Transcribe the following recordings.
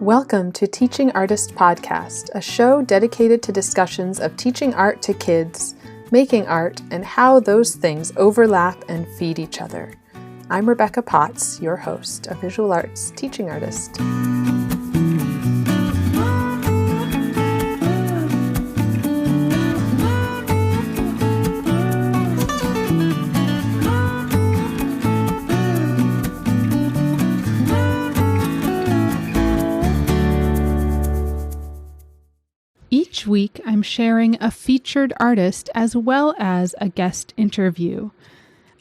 Welcome to Teaching Artist Podcast, a show dedicated to discussions of teaching art to kids, making art, and how those things overlap and feed each other. I'm Rebecca Potts, your host, a visual arts teaching artist. Each week, I'm sharing a featured artist as well as a guest interview.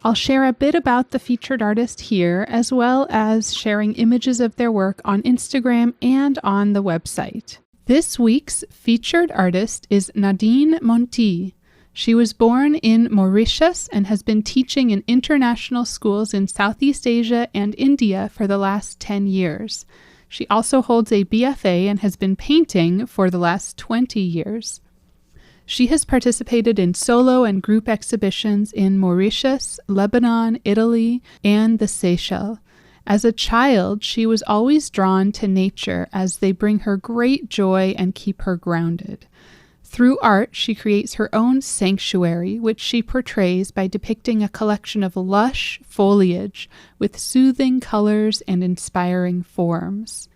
I'll share a bit about the featured artist here, as well as sharing images of their work on Instagram and on the website. This week's featured artist is Nadine Monti. She was born in Mauritius and has been teaching in international schools in Southeast Asia and India for the last 10 years. She also holds a BFA and has been painting for the last 20 years. She has participated in solo and group exhibitions in Mauritius, Lebanon, Italy, and the Seychelles. As a child, she was always drawn to nature as they bring her great joy and keep her grounded. Through art, she creates her own sanctuary, which she portrays by depicting a collection of lush foliage with soothing colors and inspiring forms.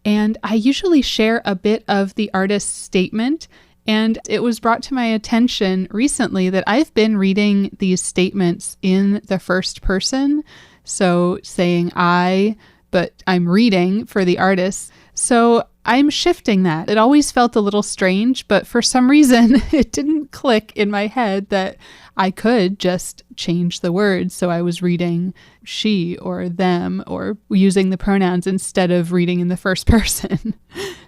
And I usually share a bit of the artist's statement, and it was brought to my attention recently that I've been reading these statements in the first person, so saying I, but I'm reading for the artist. So I'm shifting that. It always felt a little strange, but for some reason it didn't click in my head that I could just change the words. So I was reading she or them or using the pronouns instead of reading in the first person.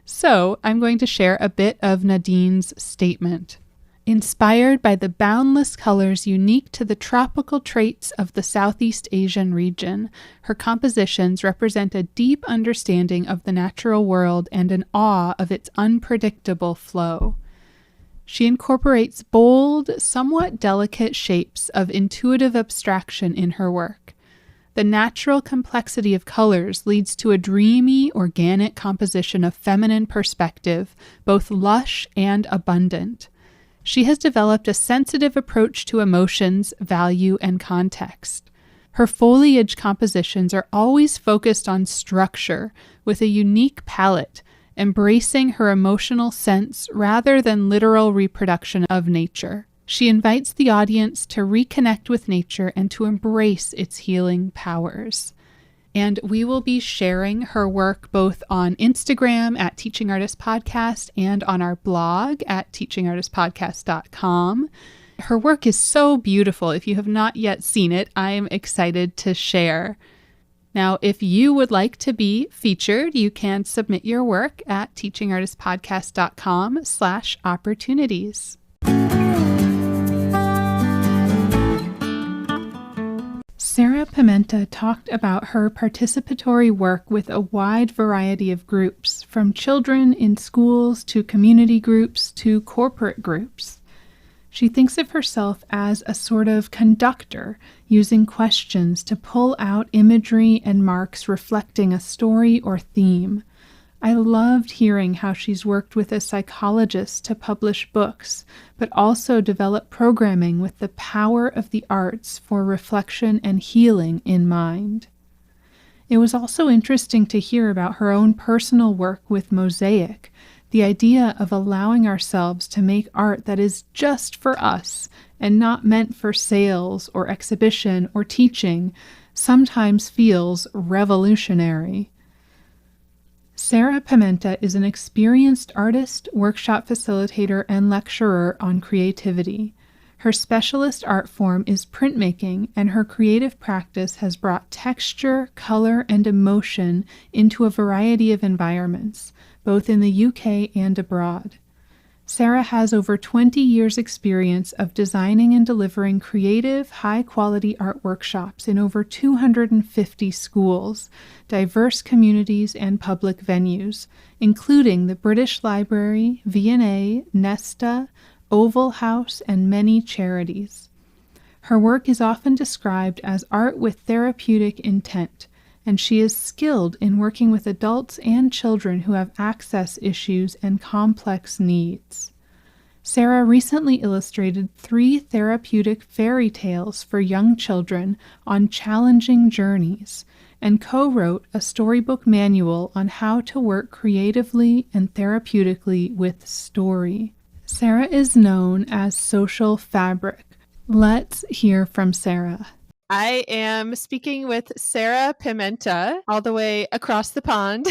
So I'm going to share a bit of Nadine's statement. Inspired by the boundless colors unique to the tropical traits of the Southeast Asian region, her compositions represent a deep understanding of the natural world and an awe of its unpredictable flow. She incorporates bold, somewhat delicate shapes of intuitive abstraction in her work. The natural complexity of colors leads to a dreamy, organic composition of feminine perspective, both lush and abundant. She has developed a sensitive approach to emotions, value, and context. Her foliage compositions are always focused on structure, with a unique palette, embracing her emotional sense rather than literal reproduction of nature. She invites the audience to reconnect with nature and to embrace its healing powers. And we will be sharing her work both on Instagram at Teaching Artist Podcast and on our blog at teachingartistpodcast.com. Her work is so beautiful. If you have not yet seen it, I am excited to share. Now, if you would like to be featured, you can submit your work at teachingartistpodcast.com/opportunities. Sarah Pimenta talked about her participatory work with a wide variety of groups, from children in schools to community groups to corporate groups. She thinks of herself as a sort of conductor, using questions to pull out imagery and marks reflecting a story or theme. I loved hearing how she's worked with a psychologist to publish books, but also develop programming with the power of the arts for reflection and healing in mind. It was also interesting to hear about her own personal work with mosaic, the idea of allowing ourselves to make art that is just for us and not meant for sales or exhibition or teaching sometimes feels revolutionary. Sarah Pimenta is an experienced artist, workshop facilitator, and lecturer on creativity. Her specialist art form is printmaking, and her creative practice has brought texture, color, and emotion into a variety of environments, both in the UK and abroad. Sarah has over 20 years' experience of designing and delivering creative, high-quality art workshops in over 250 schools, diverse communities, and public venues, including the British Library, V&A, NESTA, Oval House, and many charities. Her work is often described as art with therapeutic intent, and she is skilled in working with adults and children who have access issues and complex needs. Sarah recently illustrated 3 therapeutic fairy tales for young children on challenging journeys and co-wrote a storybook manual on how to work creatively and therapeutically with story. Sarah is known as Social Fabric. Let's hear from Sarah. I am speaking with Sarah Pimenta, all the way across the pond,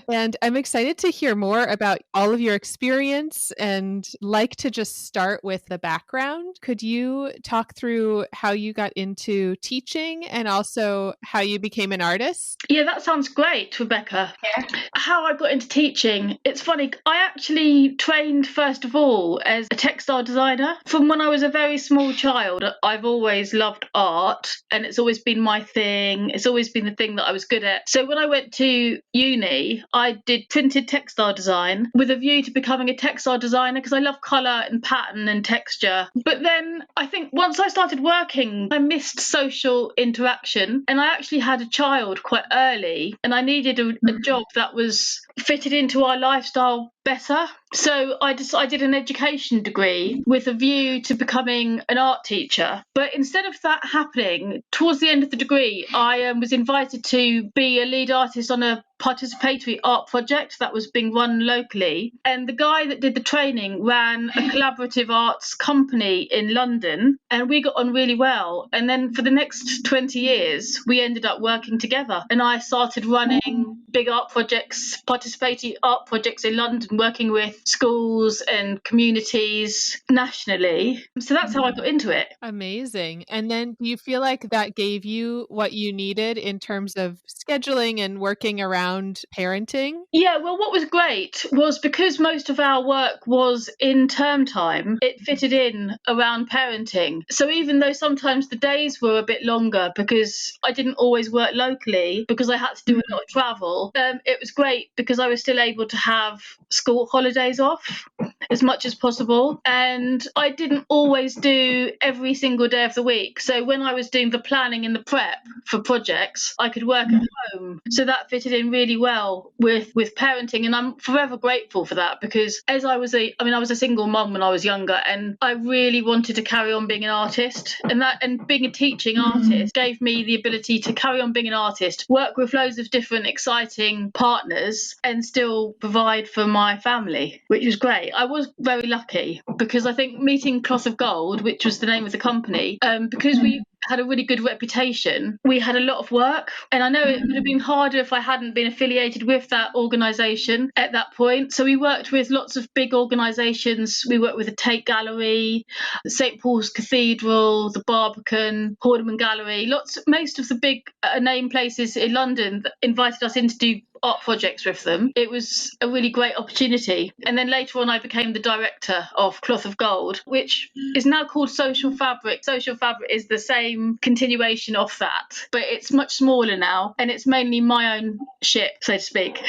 and I'm excited to hear more about all of your experience and like to just start with the background. Could you talk through how you got into teaching and also how you became an artist? Yeah, that sounds great, Rebecca. How I got into teaching, it's funny, I actually trained first of all as a textile designer. From when I was a very small child, I've always loved art and it's always been my thing. It's always been the thing that I was good at. So when I went to uni, I did printed textile design with a view to becoming a textile designer because I love colour and pattern and texture. But then I think once I started working, I missed social interaction and I actually had a child quite early and I needed a job that was fitted into our lifestyle better. So I did an education degree with a view to becoming an art teacher. But instead of that happening, towards the end of the degree, I was invited to be a lead artist on a participatory art project that was being run locally. And the guy that did the training ran a collaborative arts company in London, and we got on really well. And then for the next 20 years, we ended up working together. And I started running big art projects, participatory art projects in London, working with schools and communities nationally. So that's how I got into it. Amazing. And then do you feel like that gave you what you needed in terms of scheduling and working around parenting? Yeah, well, what was great was because most of our work was in term time, it fitted in around parenting. So even though sometimes the days were a bit longer because I didn't always work locally, because I had to do a lot of travel, it was great because I was still able to have school holidays off as much as possible. And I didn't always do every single day of the week. So when I was doing the planning and the prep for projects, I could work at home. So that fitted in really well with parenting. And I'm forever grateful for that because as I was I was a single mum when I was younger and I really wanted to carry on being an artist. And being a teaching artist gave me the ability to carry on being an artist, work with loads of different exciting partners and still provide for my family, which was great. I was very lucky because I think meeting Cloth of Gold, which was the name of the company, because we had a really good reputation, we had a lot of work. And I know it would have been harder if I hadn't been affiliated with that organisation at that point. So we worked with lots of big organisations. We worked with the Tate Gallery, St Paul's Cathedral, the Barbican, Horniman Gallery, most of the big name places in London that invited us in to do art projects with them. It was a really great opportunity. And then later on, I became the director of Cloth of Gold, which is now called Social Fabric. Social Fabric is the same continuation of that, but it's much smaller now and it's mainly my own ship, so to speak.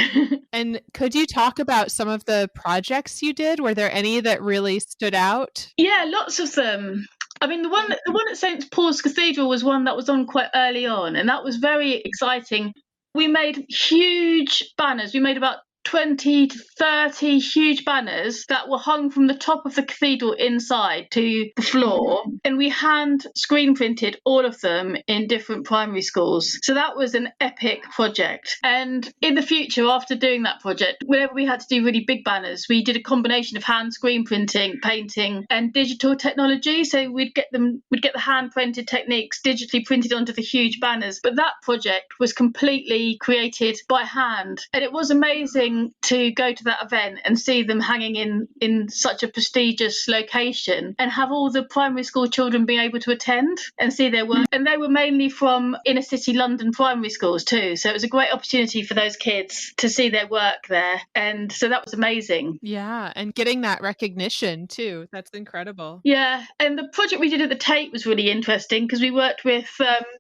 And could you talk about some of the projects you did? Were there any that really stood out? Yeah, lots of them. I mean, the one at St Paul's Cathedral was one that was on quite early on, and that was very exciting. We made huge banners. We made about 20 to 30 huge banners that were hung from the top of the cathedral inside to the floor. And we hand screen printed all of them in different primary schools. So that was an epic project. And in the future, after doing that project, whenever we had to do really big banners, we did a combination of hand screen printing, painting, and digital technology. So we'd get the hand printed techniques digitally printed onto the huge banners. But that project was completely created by hand. And it was amazing to go to that event and see them hanging in such a prestigious location and have all the primary school children being able to attend and see their work. And they were mainly from inner city London primary schools too. So it was a great opportunity for those kids to see their work there. And so that was amazing. Yeah, and getting that recognition too. That's incredible. Yeah, and the project we did at the Tate was really interesting because we worked with,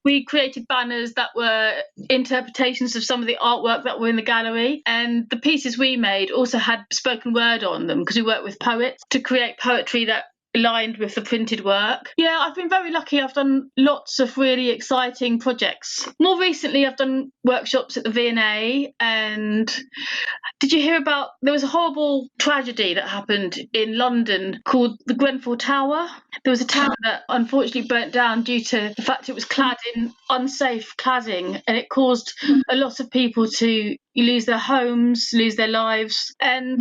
we created banners that were interpretations of some of the artwork that were in the gallery. And the pieces we made also had spoken word on them because we worked with poets to create poetry that aligned with the printed work. Yeah, I've been very lucky. I've done lots of really exciting projects. More recently, I've done workshops at the V&A, and did you hear about, there was a horrible tragedy that happened in London called the Grenfell Tower. There was a tower that unfortunately burnt down due to the fact it was clad in unsafe cladding, and it caused a lot of people to lose their homes, lose their lives. And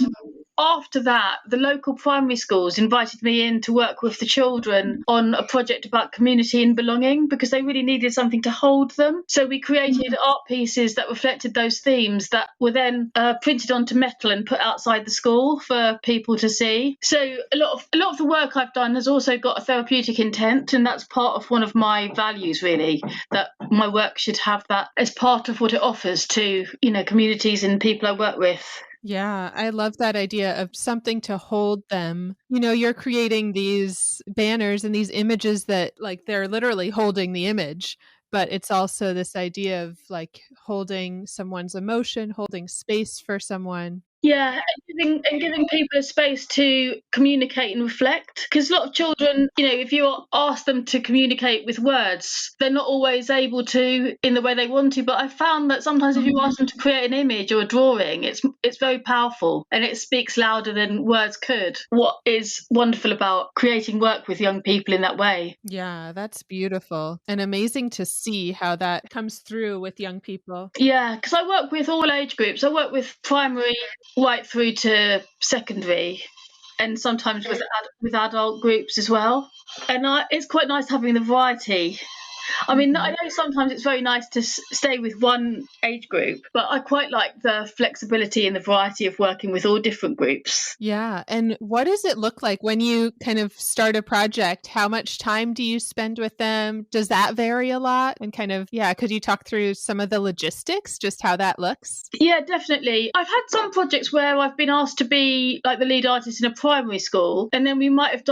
after that, the local primary schools invited me in to work with the children on a project about community and belonging, because they really needed something to hold them. So we created art pieces that reflected those themes that were then printed onto metal and put outside the school for people to see. So a lot of the work I've done has also got a therapeutic intent, and that's part of one of my values, really, that my work should have that as part of what it offers to, communities and people I work with. Yeah, I love that idea of something to hold them. You're creating these banners and these images that, like, they're literally holding the image, but it's also this idea of like holding someone's emotion, holding space for someone. Yeah, and giving people a space to communicate and reflect. Because a lot of children, if you ask them to communicate with words, they're not always able to in the way they want to. But I found that sometimes if you ask them to create an image or a drawing, it's very powerful and it speaks louder than words could. What is wonderful about creating work with young people in that way? Yeah, that's beautiful and amazing to see how that comes through with young people. Yeah, because I work with all age groups. I work with primary right through to secondary, and sometimes with adult groups as well. And it's quite nice having the variety. I mean, I know sometimes it's very nice to stay with one age group, but I quite like the flexibility and the variety of working with all different groups. Yeah. And what does it look like when you kind of start a project? How much time do you spend with them? Does that vary a lot? And could you talk through some of the logistics, just how that looks? Yeah, definitely. I've had some projects where I've been asked to be like the lead artist in a primary school, and then we might have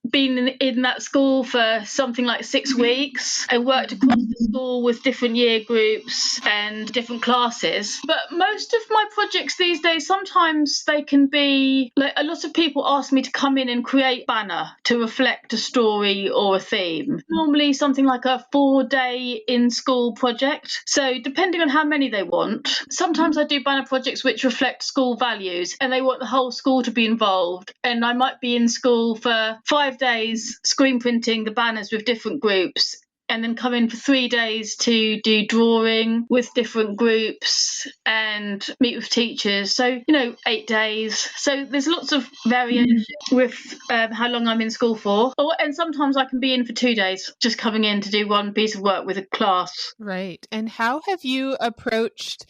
been in that school for something like 6 weeks and worked across the school with different year groups and different classes. But most of my projects these days, sometimes they can be like, a lot of people ask me to come in and create a banner to reflect a story or a theme. Normally something like a 4-day in-school project. So depending on how many they want, sometimes I do banner projects which reflect school values and they want the whole school to be involved. And I might be in school for 5 days screen printing the banners with different groups, and then come in for 3 days to do drawing with different groups and meet with teachers. So, 8 days. So there's lots of variation with how long I'm in school for. And sometimes I can be in for 2 days, just coming in to do one piece of work with a class. Right. And how have you approached,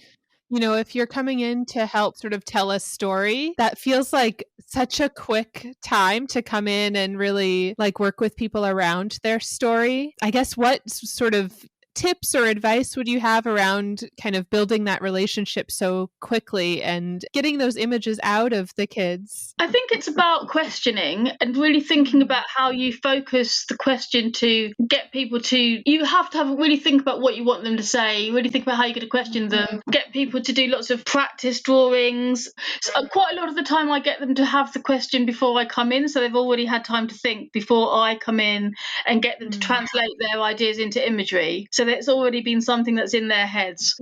if you're coming in to help sort of tell a story, that feels like such a quick time to come in and really like work with people around their story. I guess what sort of tips or advice would you have around kind of building that relationship so quickly and getting those images out of the kids? I think it's about questioning and really thinking about how you focus the question to get people to, you have to really think about what you want them to say, really think about how you're going to question them, get people to do lots of practice drawings. So quite a lot of the time I get them to have the question before I come in, so they've already had time to think before I come in, and get them to translate their ideas into imagery. So it's already been something that's in their heads.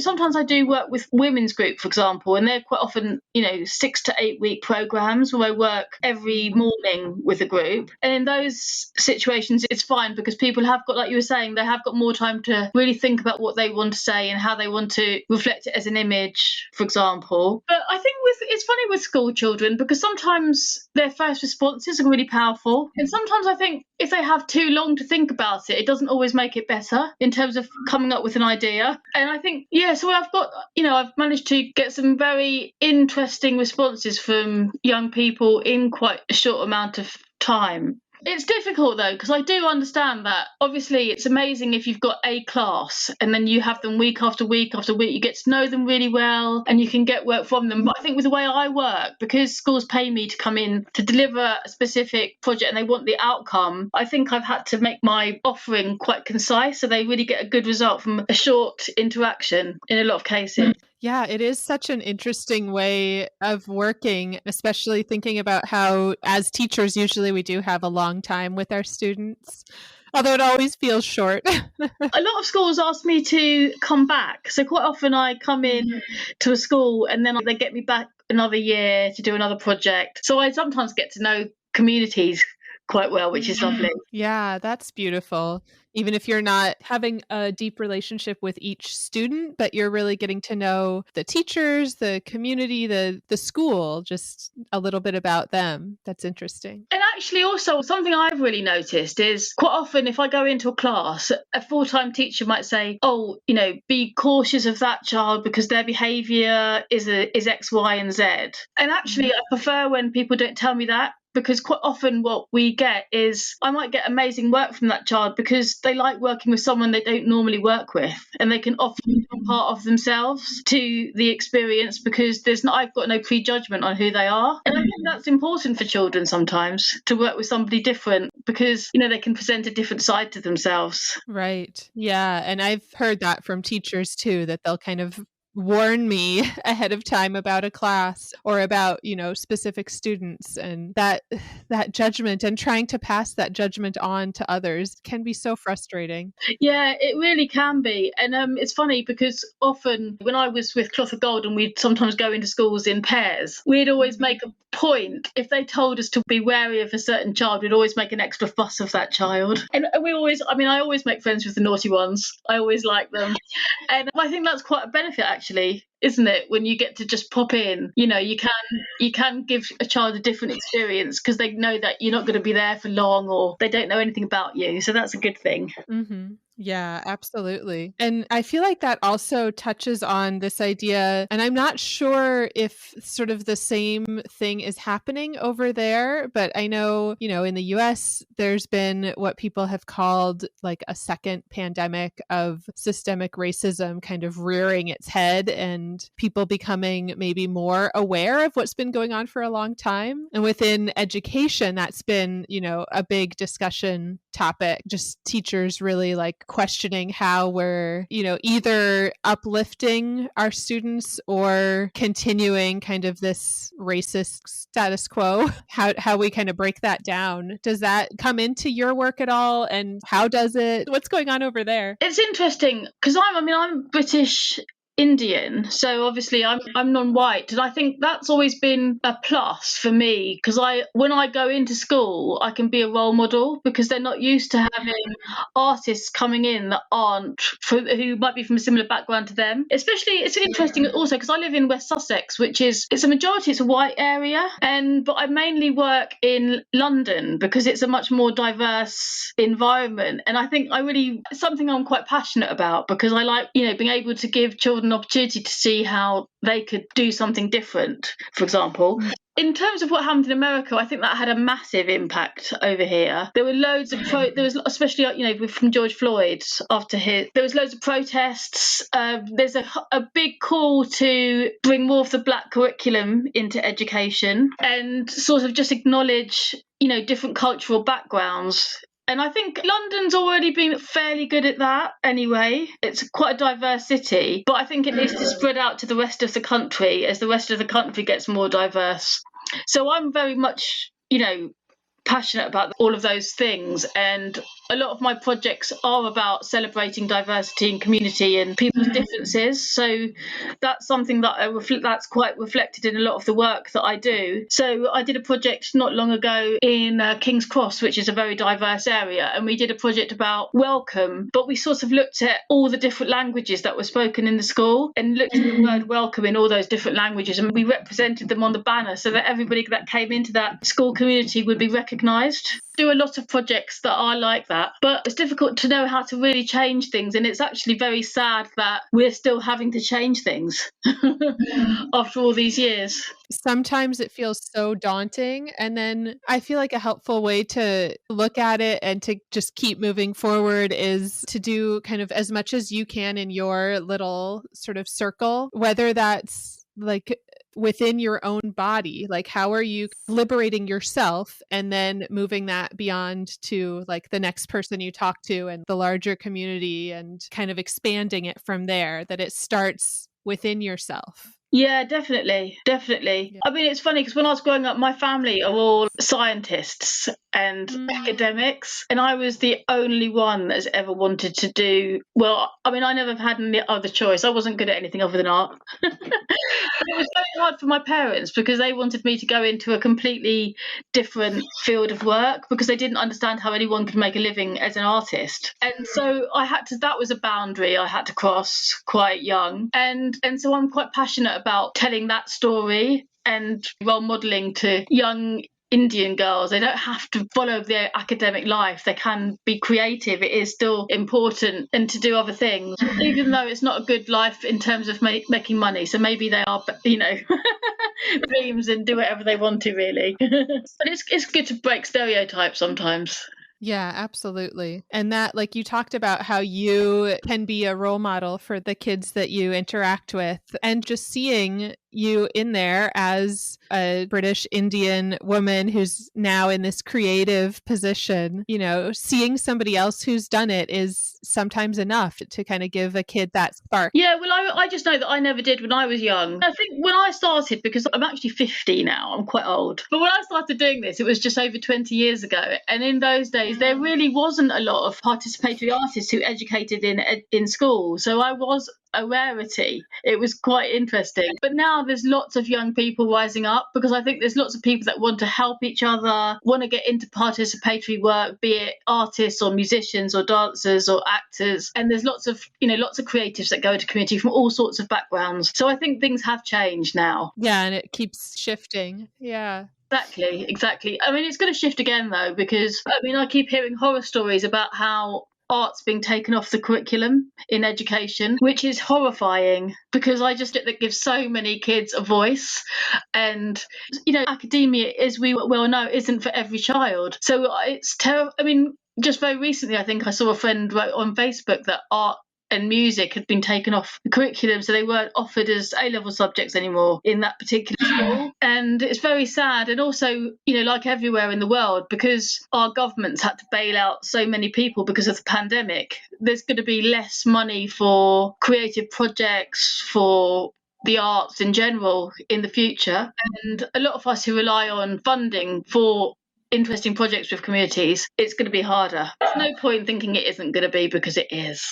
Sometimes I do work with women's group, for example, and they're quite often, 6 to 8 week programs where I work every morning with a group. And in those situations, it's fine because people have got, like you were saying, they have got more time to really think about what they want to say and how they want to reflect it as an image, for example. But I think it's funny with school children because sometimes their first responses are really powerful. And sometimes I think if they have too long to think about it, it doesn't always make it better in terms of coming up with an idea. And I think, so I've managed to get some very interesting responses from young people in quite a short amount of time. It's difficult though, because I do understand that obviously it's amazing if you've got a class and then you have them week after week after week, you get to know them really well and you can get work from them. But I think with the way I work, because schools pay me to come in to deliver a specific project and they want the outcome, I think I've had to make my offering quite concise so they really get a good result from a short interaction in a lot of cases. Yeah, it is such an interesting way of working, especially thinking about how, as teachers, usually we do have a long time with our students, although it always feels short. A lot of schools ask me to come back. So quite often I come in to a school and then they get me back another year to do another project. So I sometimes get to know communities quite well, which is lovely. Yeah, that's beautiful. Even if you're not having a deep relationship with each student, but you're really getting to know the teachers, the community, the school, just a little bit about them. That's interesting. And actually, also, something I've really noticed is quite often if I go into a class, a full-time teacher might say, oh, be cautious of that child because their behaviour is X, Y, and Z. And actually, I prefer when people don't tell me that, because quite often what we get is I might get amazing work from that child because they like working with someone they don't normally work with, and they can offer part of themselves to the experience because I've got no prejudgment on who they are. And I think that's important for children sometimes, to work with somebody different because they can present a different side to themselves. Right. Yeah. And I've heard that from teachers too, that they'll kind of warn me ahead of time about a class or about, specific students, and that judgment and trying to pass that judgment on to others can be so frustrating. Yeah, it really can be. And it's funny because often when I was with Cloth of Gold and we'd sometimes go into schools in pairs, we'd always make a point, if they told us to be wary of a certain child, we'd always make an extra fuss of that child. And I always make friends with the naughty ones. I always like them. And I think that's quite a benefit, actually, isn't it? When you get to just pop in, you can give a child a different experience because they know that you're not going to be there for long or they don't know anything about you. So that's a good thing. Mm-hmm. Yeah, absolutely. And I feel like that also touches on this idea, and I'm not sure if sort of the same thing is happening over there, but I know, in the US, there's been what people have called like a second pandemic of systemic racism kind of rearing its head, and people becoming maybe more aware of what's been going on for a long time. And within education, that's been, a big discussion topic, just teachers really like questioning how we're, either uplifting our students or continuing kind of this racist status quo, how we kind of break that down. Does that come into your work at all? And how does it, what's going on over there? It's interesting because I'm British Indian, so obviously I'm non-white, and I think that's always been a plus for me because when I go into school I can be a role model because they're not used to having artists coming in that who might be from a similar background to them. Especially it's interesting also because I live in West Sussex, which it's a white area, but I mainly work in London because it's a much more diverse environment, and I think it's something I'm quite passionate about because I like being able to give children an opportunity to see how they could do something different, for example. In terms of what happened in America, I think that had a massive impact over here. There were loads of especially from George Floyd there was loads of protests. There's a big call to bring more of the Black curriculum into education and sort of just acknowledge different cultural backgrounds. And I think London's already been fairly good at that anyway. It's quite a diverse city, but I think it needs to spread out to the rest of the country as the rest of the country gets more diverse. So I'm very much, passionate about all of those things, and a lot of my projects are about celebrating diversity and community and people's differences. So that's something that that's quite reflected in a lot of the work that I do. So I did a project not long ago in King's Cross, which is a very diverse area, and we did a project about welcome, but we sort of looked at all the different languages that were spoken in the school and looked at the word welcome in all those different languages, and we represented them on the banner so that everybody that came into that school community would be recognised. Do a lot of projects that are like that, but it's difficult to know how to really change things, and it's actually very sad that we're still having to change things after all these years. Sometimes it feels so daunting, and then I feel like a helpful way to look at it and to just keep moving forward is to do kind of as much as you can in your little sort of circle, whether that's like within your own body, like how are you liberating yourself and then moving that beyond to like the next person you talk to and the larger community and kind of expanding it from there, that it starts within yourself. Yeah, definitely. Yeah. I mean, it's funny because when I was growing up, my family are all scientists and academics, and I was the only one that's ever wanted to do well. I mean, I never had any other choice. I wasn't good at anything other than art. It was very hard for my parents because they wanted me to go into a completely different field of work because they didn't understand how anyone could make a living as an artist. And so that was a boundary I had to cross quite young. And so I'm quite passionate about telling that story and role modelling to young Indian girls. They don't have to follow their academic life. They can be creative. It is still important, and to do other things, even though it's not a good life in terms of making money. So maybe they are, dreams and do whatever they want to, really. But it's good to break stereotypes sometimes. Yeah, absolutely. And that, like, you talked about how you can be a role model for the kids that you interact with, and just seeing you in there as a British Indian woman who's now in this creative position, seeing somebody else who's done it is sometimes enough to kind of give a kid that spark. Yeah, well, I just know that I never did when I was young. I think when I started, because I'm actually 50 now, I'm quite old. But when I started doing this, it was just over 20 years ago. And in those days, there really wasn't a lot of participatory artists who educated in school. So I was a rarity. It was quite interesting. But now there's lots of young people rising up because I think there's lots of people that want to help each other, want to get into participatory work, be it artists or musicians or dancers or actors. And there's lots of creatives that go into community from all sorts of backgrounds. So I think things have changed now. Yeah, and it keeps shifting. Yeah. Exactly. I mean, it's going to shift again, though, because I keep hearing horror stories about how art's being taken off the curriculum in education, which is horrifying because I just think that gives so many kids a voice. And, academia, as we well know, isn't for every child. So it's terrible. I mean, just very recently, I think I saw a friend wrote on Facebook that art and music had been taken off the curriculum, so they weren't offered as A-level subjects anymore in that particular school. And it's very sad. And also, like everywhere in the world, because our governments had to bail out so many people because of the pandemic, there's going to be less money for creative projects, for the arts in general in the future. And a lot of us who rely on funding for interesting projects with communities, it's going to be harder. There's no point thinking it isn't going to be, because it is.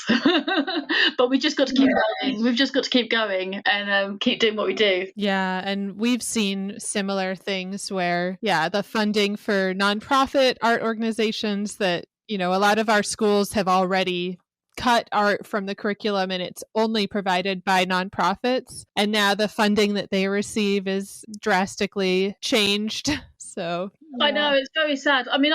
But we just got to keep going. We've just got to keep going and keep doing what we do. Yeah, and we've seen similar things where, the funding for nonprofit art organizations that, a lot of our schools have already cut art from the curriculum and it's only provided by nonprofits. And now the funding that they receive is drastically changed. So I know, it's very sad. I mean,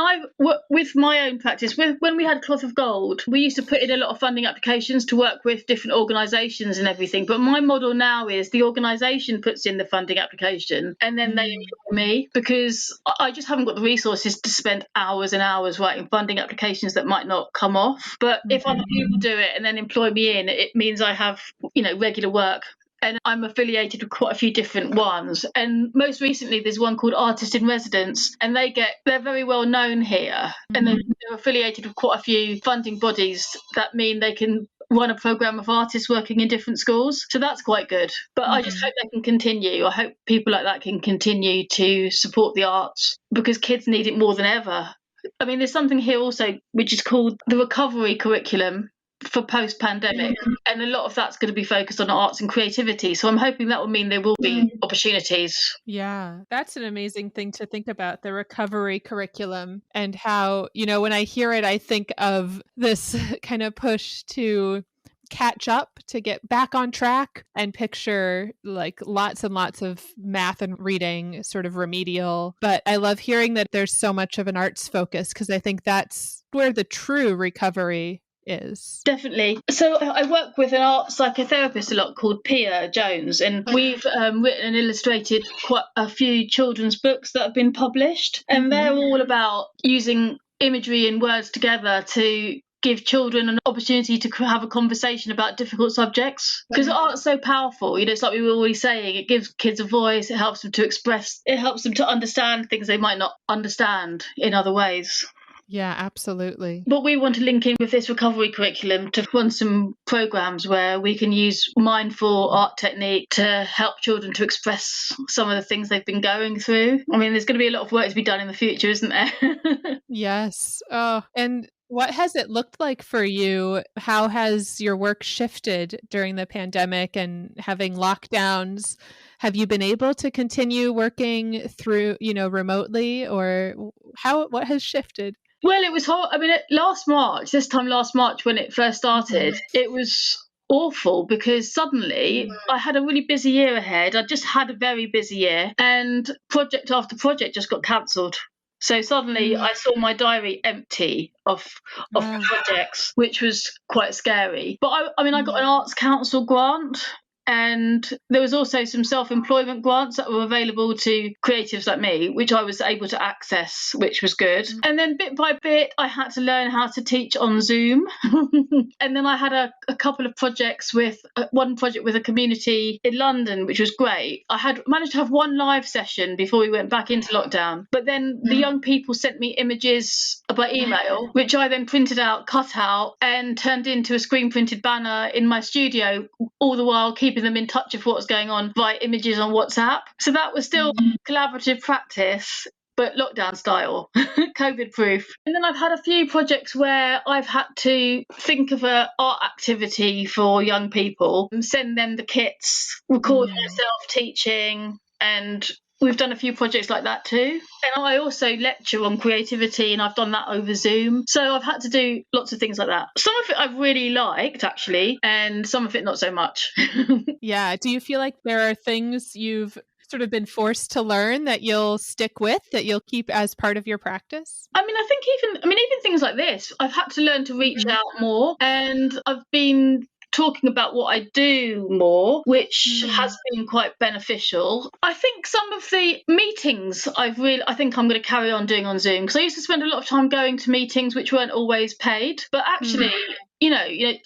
with my own practice, when we had Cloth of Gold, we used to put in a lot of funding applications to work with different organisations and everything. But my model now is the organisation puts in the funding application and then they employ me, because I just haven't got the resources to spend hours and hours writing funding applications that might not come off. But if other people do it and then employ me in, it means I have, regular work. And I'm affiliated with quite a few different ones. And most recently, there's one called Artist in Residence, and they're very well known here. And they're affiliated with quite a few funding bodies that mean they can run a programme of artists working in different schools. So that's quite good. But I just hope they can continue. I hope people like that can continue to support the arts, because kids need it more than ever. I mean, there's something here also which is called the recovery curriculum for post-pandemic, and a lot of that's going to be focused on arts and creativity, so I'm hoping that will mean there will be opportunities. Yeah, that's an amazing thing to think about, the recovery curriculum, and how, when I hear it, I think of this kind of push to catch up, to get back on track, and picture like lots and lots of math and reading, sort of remedial. But I love hearing that there's so much of an arts focus, because I think that's where the true recovery is. Definitely. So I work with an art psychotherapist a lot called Pia Jones, and we've written and illustrated quite a few children's books that have been published, and they're all about using imagery and words together to give children an opportunity to have a conversation about difficult subjects, because art's so powerful. It's like we were always saying, it gives kids a voice, it helps them to express, it helps them to understand things they might not understand in other ways. Yeah, absolutely. But we want to link in with this recovery curriculum to run some programs where we can use mindful art technique to help children to express some of the things they've been going through. I mean, there's going to be a lot of work to be done in the future, isn't there? Yes. Oh, and what has it looked like for you? How has your work shifted during the pandemic and having lockdowns? Have you been able to continue working through, remotely, or what has shifted? Well, it was hard. I mean, this time last March when it first started, it was awful because suddenly I had a really busy year ahead. I just had a very busy year, and project after project just got cancelled. So suddenly I saw my diary empty of Wow. projects, which was quite scary. But I mean, I got an Arts Council grant. And there was also some self-employment grants that were available to creatives like me, which I was able to access, which was good. And then bit by bit, I had to learn how to teach on Zoom. And then I had a couple of projects one project with a community in London, which was great. I had managed to have one live session before we went back into lockdown. But then the young people sent me images by email, which I then printed out, cut out, and turned into a screen printed banner in my studio, all the while keeping them in touch of what was going on via images on WhatsApp. So that was still collaborative practice, but lockdown style, COVID proof. And then I've had a few projects where I've had to think of an art activity for young people, send them the kits, record myself teaching, and we've done a few projects like that too. And I also lecture on creativity, and I've done that over Zoom. So I've had to do lots of things like that. Some of it I've really liked, actually, and some of it not so much. Yeah. Do you feel like there are things you've sort of been forced to learn that you'll stick with, that you'll keep as part of your practice? I mean, I think even things like this, I've had to learn to reach out more, and I've been talking about what I do more, which has been quite beneficial. I think some of the meetings I think I'm going to carry on doing on Zoom, because I used to spend a lot of time going to meetings which weren't always paid, but actually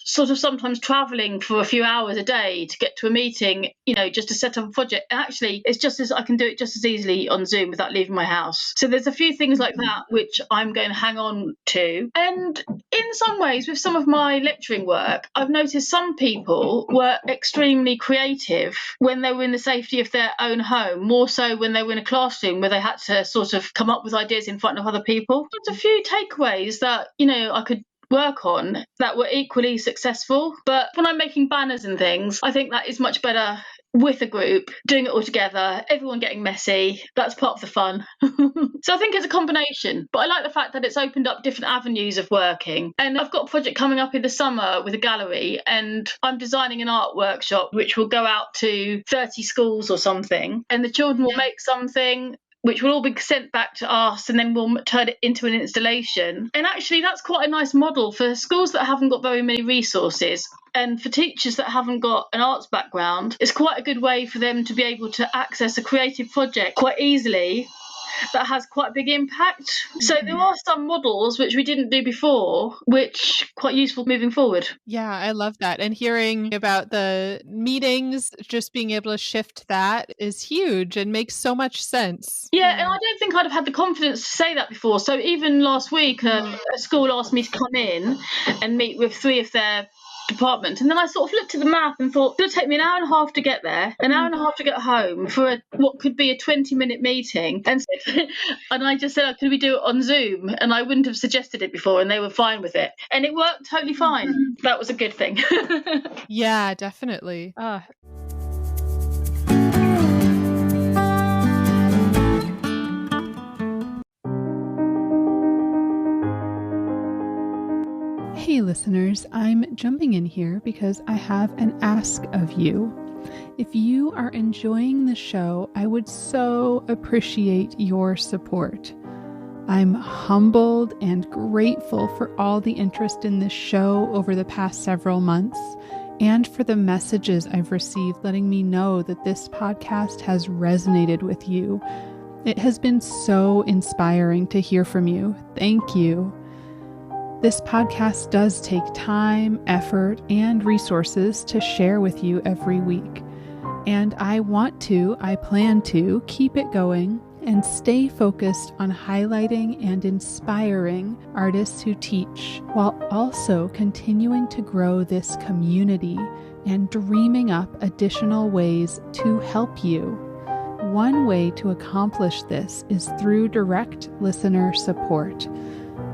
sort of sometimes traveling for a few hours a day to get to a meeting, just to set up a project. And actually, I can do it just as easily on Zoom without leaving my house. So there's a few things like that which I'm going to hang on to. And in some ways, with some of my lecturing work, I've noticed some people were extremely creative when they were in the safety of their own home, more so when they were in a classroom where they had to sort of come up with ideas in front of other people. There's a few takeaways that, I could work on that were equally successful. But when I'm making banners and things, I think that is much better with a group, doing it all together, everyone getting messy. That's part of the fun. So I think it's a combination, but I like the fact that it's opened up different avenues of working. And I've got a project coming up in the summer with a gallery, and I'm designing an art workshop which will go out to 30 schools or something, and the children will make something which will all be sent back to us, and then we'll turn it into an installation. And actually, that's quite a nice model for schools that haven't got very many resources. And for teachers that haven't got an arts background, it's quite a good way for them to be able to access a creative project quite easily that has quite a big impact. So there are some models which we didn't do before, which are quite useful moving forward. Yeah, I love that. And hearing about the meetings, just being able to shift that is huge and makes so much sense. Yeah, and I don't think I'd have had the confidence to say that before. So even last week, a school asked me to come in and meet with 3 of their department, and then I sort of looked at the map and thought, it's going to take me an hour and a half to get there, an hour and a half to get home for what could be a 20-minute meeting. And I just said, could we do it on Zoom? And I wouldn't have suggested it before, and they were fine with it, and it worked totally fine. That was a good thing. Yeah, definitely. Hey listeners, I'm jumping in here because I have an ask of you. If you are enjoying the show, I would so appreciate your support. I'm humbled and grateful for all the interest in this show over the past several months, and for the messages I've received letting me know that this podcast has resonated with you. It has been so inspiring to hear from you. Thank you. This podcast does take time, effort, and resources to share with you every week. And I plan to keep it going and stay focused on highlighting and inspiring artists who teach, while also continuing to grow this community and dreaming up additional ways to help you. One way to accomplish this is through direct listener support.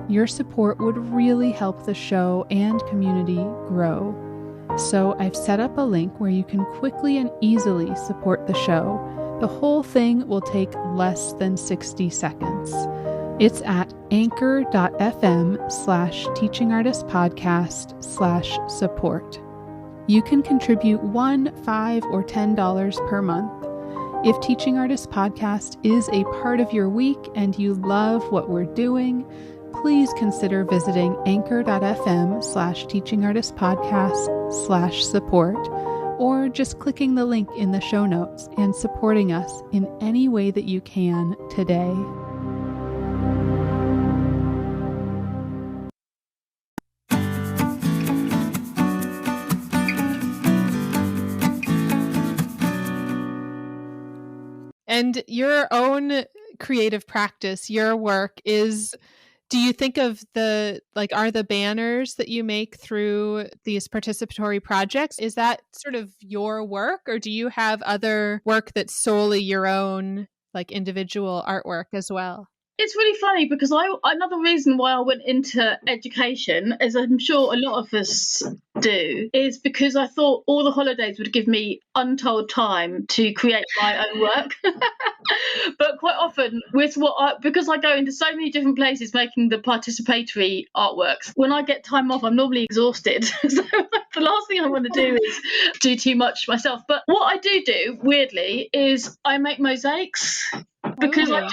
Your support would really help the show and community grow. So I've set up a link where you can quickly and easily support the show. The whole thing will take less than 60 seconds. It's at anchor.fm/teachingartistpodcast/support. You can contribute $1, $5, or $10 per month. If Teaching Artists Podcast is a part of your week and you love what we're doing, please consider visiting anchor.fm/teachingartistpodcast/support, or just clicking the link in the show notes and supporting us in any way that you can today. And your own creative practice, your work is, do you think of are the banners that you make through these participatory projects, is that sort of your work, or do you have other work that's solely your own, like individual artwork as well? It's really funny because another reason why I went into education, as I'm sure a lot of us do, is because I thought all the holidays would give me untold time to create my own work. But quite often, because I go into so many different places making the participatory artworks, when I get time off, I'm normally exhausted. So the last thing I want to do is do too much myself. But what I do, weirdly, is I make mosaics. Because I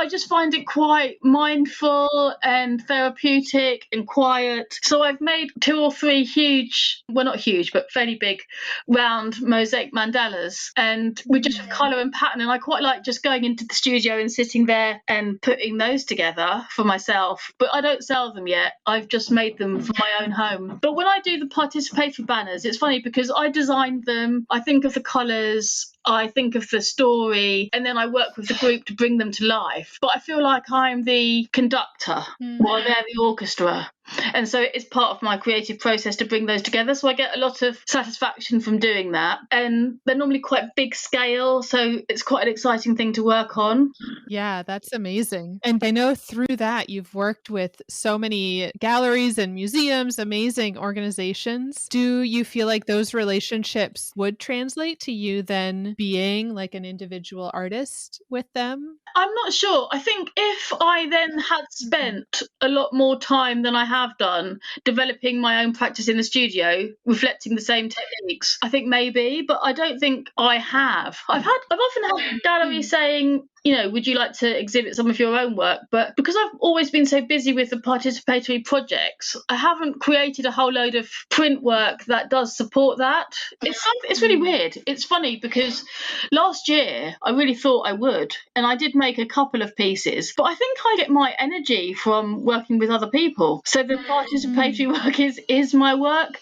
just find it quite mindful and therapeutic and quiet. So I've made 2 or 3 huge, well, not huge, but fairly big, round mosaic mandalas. And we just have colour and pattern. And I quite like just going into the studio and sitting there and putting those together for myself. But I don't sell them yet. I've just made them for my own home. But when I do the participatory banners, it's funny because I designed them. I think of the colours, I think of the story, and then I work with the group to bring them to life. But I feel like I'm the conductor while they're the orchestra. And so it's part of my creative process to bring those together. So I get a lot of satisfaction from doing that. And they're normally quite big scale, so it's quite an exciting thing to work on. Yeah, that's amazing. And I know through that you've worked with so many galleries and museums, amazing organizations. Do you feel like those relationships would translate to you then being like an individual artist with them? I'm not sure. I think if I then had spent a lot more time than I have done developing my own practice in the studio, reflecting the same techniques, I think maybe, but I don't think I have. I've often had galleries saying, would you like to exhibit some of your own work? But because I've always been so busy with the participatory projects, I haven't created a whole load of print work that does support that. It's really weird. It's funny because last year I really thought I would, and I did make a couple of pieces, but I think I get my energy from working with other people. So the participatory work is my work.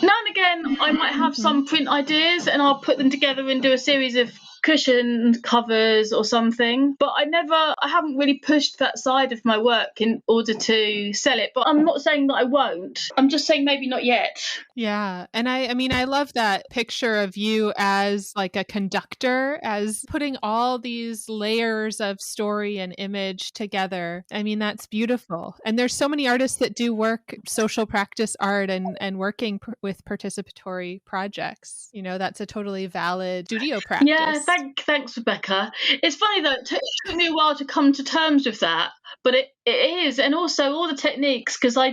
Now and again, I might have some print ideas and I'll put them together and do a series of cushioned covers or something, but I haven't really pushed that side of my work in order to sell it. But I'm not saying that I won't. I'm just saying maybe not yet. Yeah. And I mean, I love that picture of you as like a conductor, as putting all these layers of story and image together. I mean, that's beautiful. And there's so many artists that do work, social practice art and working with participatory projects. That's a totally valid studio practice. Yeah, thanks, Rebecca. It's funny though, it took me a while to come to terms with that, but it is. And also all the techniques, because I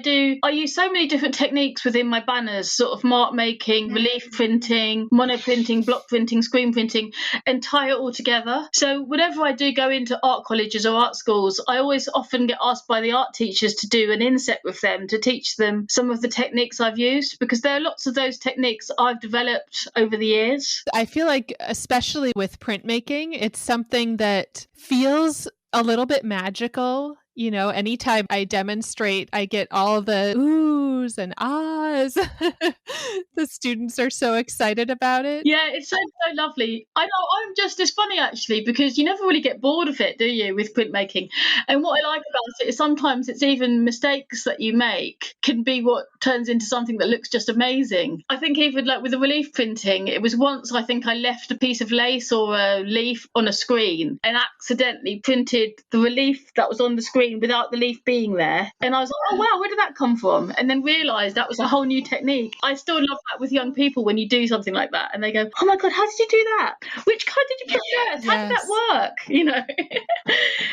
use so many different techniques within my banners, sort of mark making, relief printing, mono printing, block printing, screen printing, and tie it all together. So whenever I do go into art colleges or art schools, I always often get asked by the art teachers to do an inset with them to teach them some of the techniques I've used, because there are lots of those techniques I've developed over the years. I feel like, especially with printmaking, it's something that feels a little bit magical anytime I demonstrate, I get all the oohs and ahs. The students are so excited about it. Yeah, it's so lovely. I know, I'm just as funny actually, because you never really get bored of it, do you, with printmaking? And what I like about it is sometimes it's even mistakes that you make can be what turns into something that looks just amazing. I think even like with the relief printing, it was once I think I left a piece of lace or a leaf on a screen and accidentally printed the relief that was on the screen without the leaf being there. And I was like, oh wow, where did that come from? And then realised that was a whole new technique. I still love that with young people when you do something like that and they go, oh my God, how did you do that? Which colour did you put first? How did that work?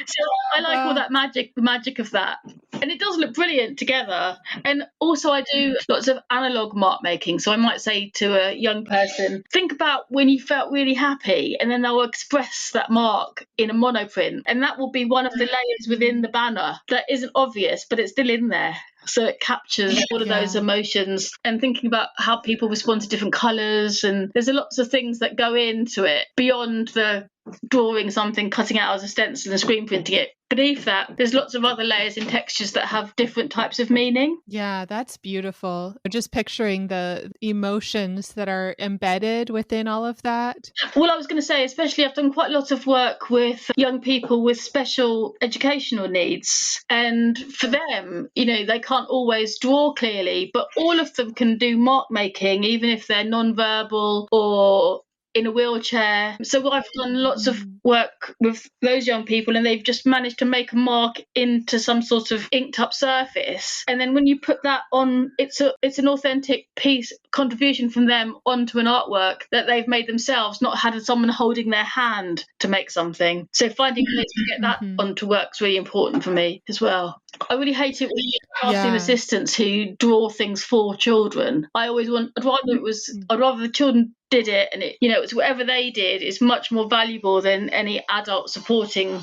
So I like all that magic, the magic of that. And it does look brilliant together. And also I do lots of analogue mark making. So I might say to a young person, think about when you felt really happy, and then they'll express that mark in a monoprint. And that will be one of the layers within the banner that isn't obvious, but it's still in there. So it captures all of those emotions, and thinking about how people respond to different colours. And there's lots of things that go into it beyond the drawing something, cutting out as a stencil and screen printing it. Beneath that, there's lots of other layers and textures that have different types of meaning. Yeah, that's beautiful. Just picturing the emotions that are embedded within all of that. Well, I was going to say, especially I've done quite a lot of work with young people with special educational needs. And for them, they can't always draw clearly, but all of them can do mark making, even if they're non-verbal or in a wheelchair. So I've done lots of work with those young people, and they've just managed to make a mark into some sort of inked up surface. And then when you put that on, it's an authentic piece, contribution from them onto an artwork that they've made themselves, not had someone holding their hand to make something. So finding ways to get that onto work is really important for me as well. I really hate it when you casting assistants who draw things for children. I'd rather the children did it, and it's whatever they did is much more valuable than any adult supporting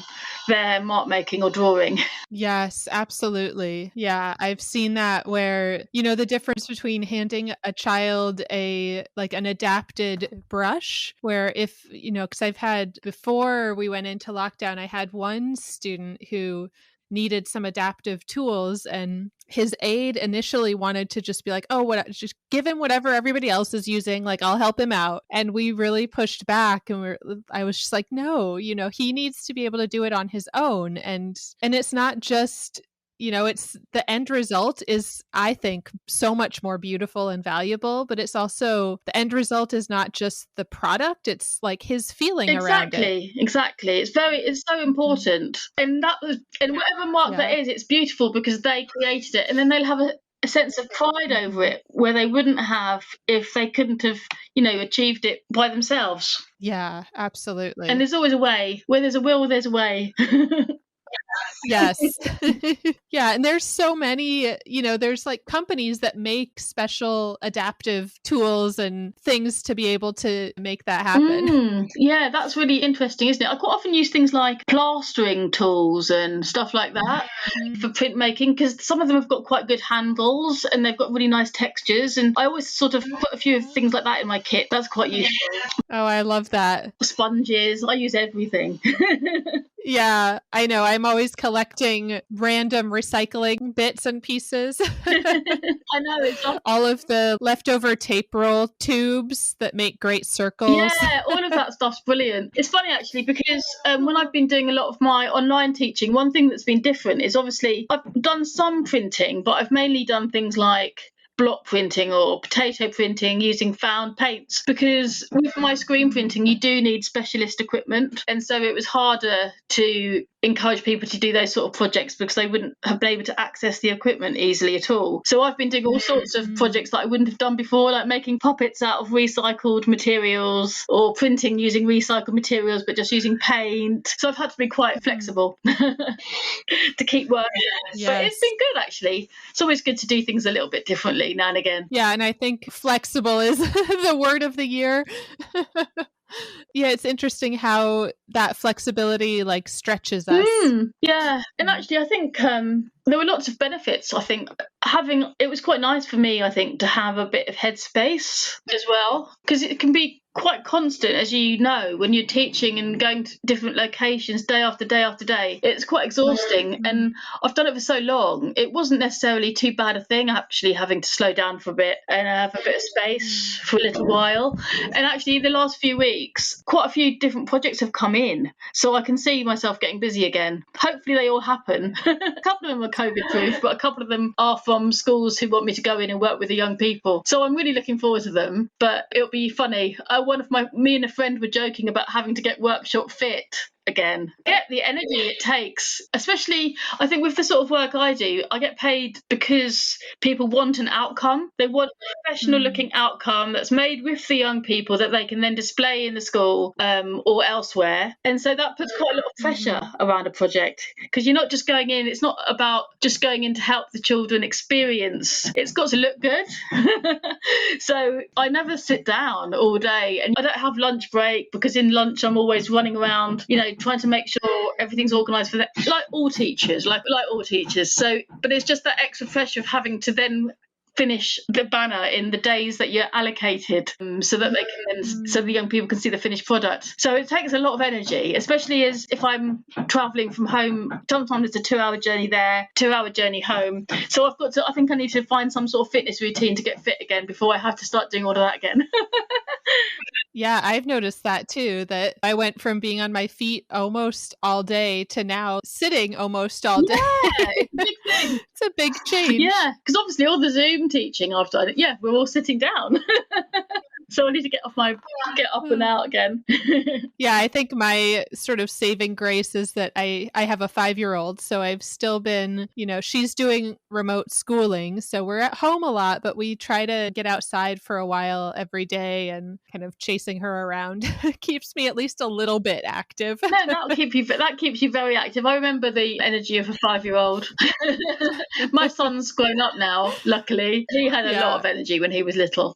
their mark making or drawing. Yes, absolutely. Yeah, I've seen that where, the difference between handing a child an adapted brush, where if, because I've had, before we went into lockdown, I had one student who needed some adaptive tools, and his aide initially wanted to just be like, just give him whatever everybody else is using, like I'll help him out. And we really pushed back, and I was just like, no, he needs to be able to do it on his own. And it's not just, it's the end result is, I think, so much more beautiful and valuable, but it's also, the end result is not just the product, it's like his feeling around it. Exactly. It's so important. And whatever mark that is, it's beautiful because they created it, and then they'll have a sense of pride over it where they wouldn't have if they couldn't have, achieved it by themselves. Yeah, absolutely. And there's always a way. Where there's a will, there's a way. Yes. Yeah. And there's so many, there's like companies that make special adaptive tools and things to be able to make that happen. Yeah, that's really interesting, isn't it? I quite often use things like plastering tools and stuff like that for printmaking, because some of them have got quite good handles and they've got really nice textures. And I always sort of put a few things like that in my kit. That's quite useful. Oh, I love that. Sponges. I use everything. Yeah, I know. I'm always collecting random recycling bits and pieces. I know. It's all of the leftover tape roll tubes that make great circles. Yeah, all of that stuff's brilliant. It's funny actually, because when I've been doing a lot of my online teaching, one thing that's been different is obviously I've done some printing, but I've mainly done things like block printing or potato printing using found paints, because with my screen printing you do need specialist equipment, and so it was harder to encourage people to do those sort of projects because they wouldn't have been able to access the equipment easily at all. So I've been doing all sorts of projects that I wouldn't have done before, like making puppets out of recycled materials or printing using recycled materials but just using paint. So I've had to be quite flexible to keep working. Yes. But it's been good actually. It's always good to do things a little bit differently now and again. Yeah, and I think flexible is the word of the year. Yeah, it's interesting how that flexibility like stretches us. Yeah. And actually, I think there were lots of benefits. I think it was quite nice for me, I think, to have a bit of headspace as well, because it can be quite constant, as you know, when you're teaching and going to different locations day after day after day. It's quite exhausting, and I've done it for so long. It wasn't necessarily too bad a thing, actually, having to slow down for a bit and have a bit of space for a little while. And actually, the last few weeks, quite a few different projects have come in, so I can see myself getting busy again. Hopefully they all happen. A couple of them are COVID proof, but a couple of them are from schools who want me to go in and work with the young people, so I'm really looking forward to them. But it'll be funny. Me and a friend were joking about having to get workshop fit again. Get the energy it takes, especially I think with the sort of work I do. I get paid because people want an outcome. They want a professional looking outcome that's made with the young people that they can then display in the school or elsewhere. And so that puts quite a lot of pressure around a project, because you're not just going in, it's not about just going in to help the children experience. It's got to look good. So I never sit down all day, and I don't have lunch break, because in lunch I'm always running around, trying to make sure everything's organised for that, like all teachers. So, but it's just that extra pressure of having to then finish the banner in the days that you're allocated, so that they can then, so the young people can see the finished product. So it takes a lot of energy, especially as if I'm travelling from home. Sometimes it's a 2-hour journey there, 2-hour journey home. So I think I need to find some sort of fitness routine to get fit again before I have to start doing all of that again. Yeah, I've noticed that too, that I went from being on my feet almost all day to now sitting almost all day. Yeah, it's a big thing. It's a big change. Yeah, because obviously all the Zoom teaching I've done, we're all sitting down. So I need to get up and out again. Yeah, I think my sort of saving grace is that I have a 5-year-old, so I've still been, she's doing remote schooling, so we're at home a lot, but we try to get outside for a while every day, and kind of chasing her around keeps me at least a little bit active. No, that keeps you very active. I remember the energy of a 5-year-old. My son's grown up now, luckily. He had a lot of energy when he was little.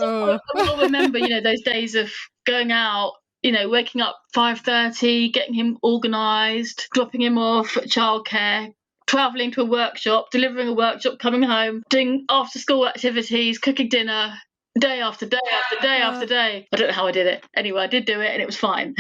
Oh. I'll remember, those days of going out, waking up 5:30, getting him organised, dropping him off at childcare, travelling to a workshop, delivering a workshop, coming home, doing after school activities, cooking dinner, day after day after day after day. I don't know how I did it. Anyway, I did do it and it was fine.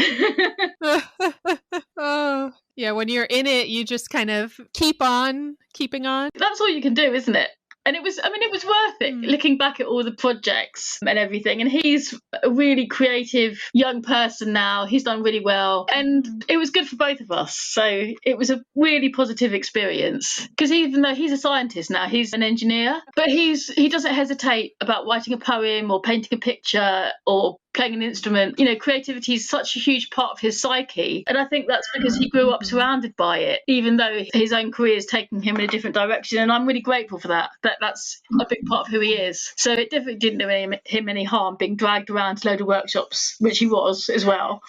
Oh, yeah, when you're in it, you just kind of keeping on. That's all you can do, isn't it? And it was worth it, looking back at all the projects and everything. And he's a really creative young person now. He's done really well. And it was good for both of us. So it was a really positive experience. Because even though he's a scientist now, he's an engineer, but he doesn't hesitate about writing a poem or painting a picture or playing an instrument. Creativity is such a huge part of his psyche. And I think that's because he grew up surrounded by it, even though his own career is taking him in a different direction. And I'm really grateful for that. That's a big part of who he is. So it definitely didn't do him any harm being dragged around to a load of workshops, which he was as well.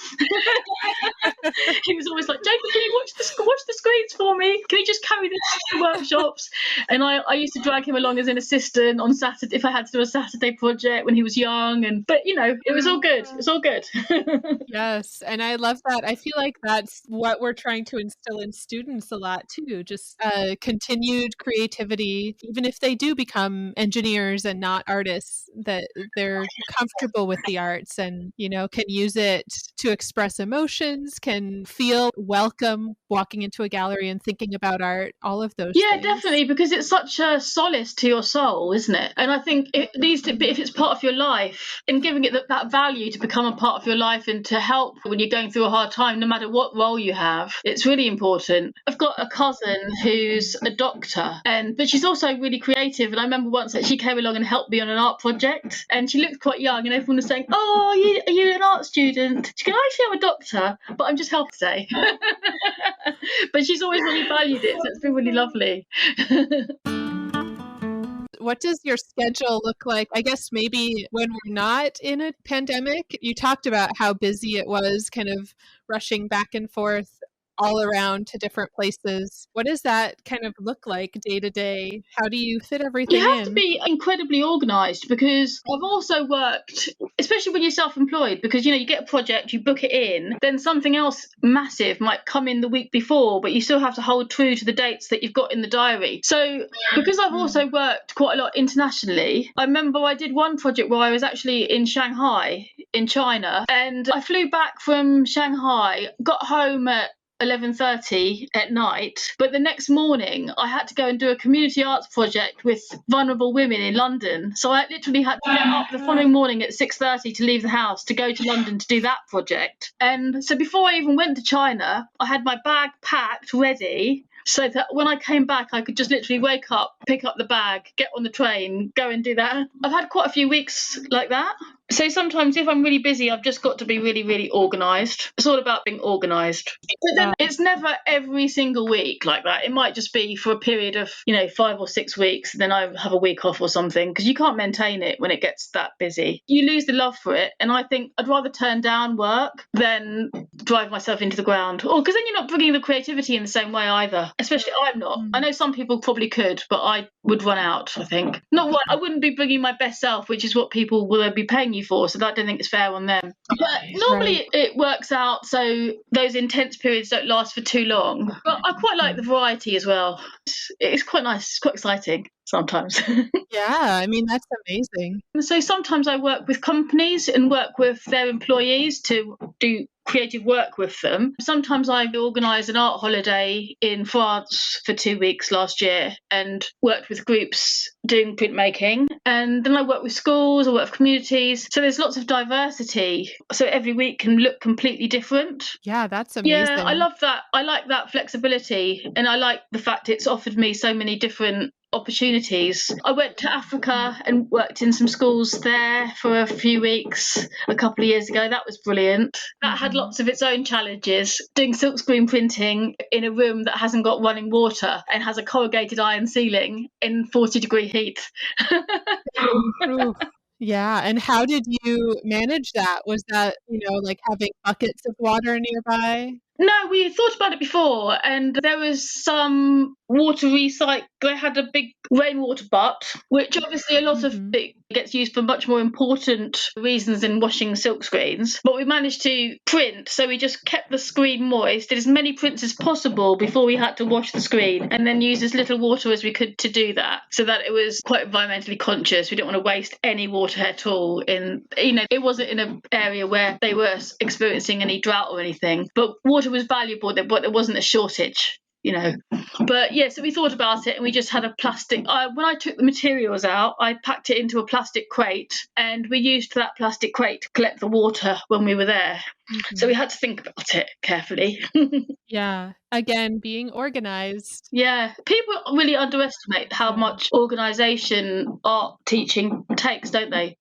He was always like, Jacob, can you watch the screens for me? Can you just carry this to workshops? And I used to drag him along as an assistant on Saturday if I had to do a Saturday project when he was young. But it was all good. It's all good. Yes. And I love that. I feel like that's what we're trying to instill in students a lot too. Just continued creativity, even if they do become engineers and not artists, that they're comfortable with the arts and, can use it to express emotions, can feel welcome walking into a gallery and thinking about art, all of those things. Definitely, because it's such a solace to your soul, isn't it? And I think it needs to be, if it's part of your life, and giving it that value to become a part of your life and to help when you're going through a hard time, no matter what role you have, it's really important. I've got a cousin who's a doctor, but she's also really creative. And I remember once that she came along and helped me on an art project, and she looked quite young, and everyone was saying, "Oh, are you an art student?" She goes, "Actually, I'm a doctor, but I'm just helping today." But she's always really valued it, so it's been really lovely. What does your schedule look like? I guess maybe when we're not in a pandemic. You talked about how busy it was, kind of rushing back and forth all around to different places. What does that kind of look like day to day? How do you fit You everything have to in? be incredibly organised, because I've also worked, especially when you're self-employed, because you get a project, you book it in, then something else massive might come in the week before, but you still have to hold true to the dates that you've got in the diary. So because I've also worked quite a lot internationally, I remember I did one project where I was actually in Shanghai in China, and I flew back from Shanghai, got home at 11:30 at night, but the next morning I had to go and do a community arts project with vulnerable women in London. So I literally had to get up the following morning at 6:30 to leave the house to go to London to do that project. And so before I even went to China, I had my bag packed ready, so that when I came back, I could just literally wake up, pick up the bag, get on the train, go and do that. I've had quite a few weeks like that. So sometimes if I'm really busy, I've just got to be really, really organised. It's all about being organised. But then it's never every single week like that. It might just be for a period of, 5 or 6 weeks, and then I have a week off or something, because you can't maintain it when it gets that busy. You lose the love for it. And I think I'd rather turn down work than drive myself into the ground. Or because then you're not bringing the creativity in the same way either. Especially I'm not. I know some people probably could, but I would run out, I think. I wouldn't be bringing my best self, which is what people will be paying you for, so I don't think it's fair on them. But normally it works out, so those intense periods don't last for too long. But I quite like the variety as well. It's quite nice. It's quite exciting sometimes. Yeah, I mean, that's amazing. So sometimes I work with companies and work with their employees to do creative work with them. Sometimes I organised an art holiday in France for 2 weeks last year and worked with groups doing printmaking. And then I work with schools, I work with communities. So there's lots of diversity. So every week can look completely different. Yeah, that's amazing. Yeah, I love that. I like that flexibility, and I like the fact it's offered me so many different opportunities. I went to Africa and worked in some schools there for a few weeks a couple of years ago. That was brilliant. That had lots of its own challenges. Doing silkscreen printing in a room that hasn't got running water and has a corrugated iron ceiling in 40-degree heat. Ooh. Yeah, and how did you manage that? Was that, like having buckets of water nearby? No, we thought about it before, and there was some water recycle. They had a big rainwater butt, which obviously a lot of it gets used for much more important reasons than washing silk screens. But we managed to print, so we just kept the screen moist, did as many prints as possible before we had to wash the screen, and then used as little water as we could to do that, so that it was quite environmentally conscious. We didn't want to waste any water at all. It wasn't in an area where they were experiencing any drought or anything, but water was valuable, but there wasn't a shortage. But yeah, so we thought about it, and we just had a plastic. When I took the materials out, I packed it into a plastic crate, and we used that plastic crate to collect the water when we were there. So we had to think about it carefully. Yeah, again, being organized. Yeah, people really underestimate how much organisation art teaching takes, don't they?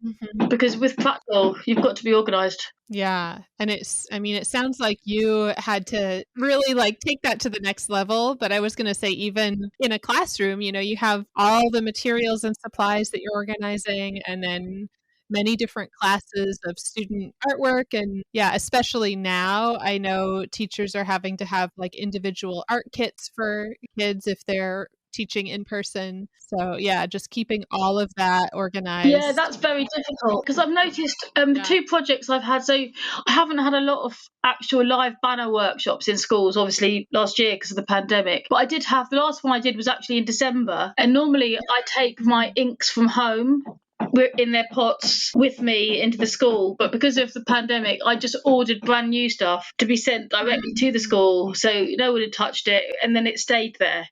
Because with practical, you've got to be organised. Yeah, and it sounds like you had to really take that to the next level, but I was going to say even in a classroom, you have all the materials and supplies that you're organizing, and then many different classes of student artwork. And yeah, especially now, I know teachers are having to have individual art kits for kids if they're teaching in person. So yeah, just keeping all of that organized. Yeah, that's very difficult, because I've noticed the 2 projects I've had, so I haven't had a lot of actual live banner workshops in schools, obviously last year because of the pandemic, but I did have, the last one I did was actually in December, and normally I take my inks from home in their pots with me into the school, but because of the pandemic I just ordered brand new stuff to be sent directly to the school, so no one had touched it, and then it stayed there.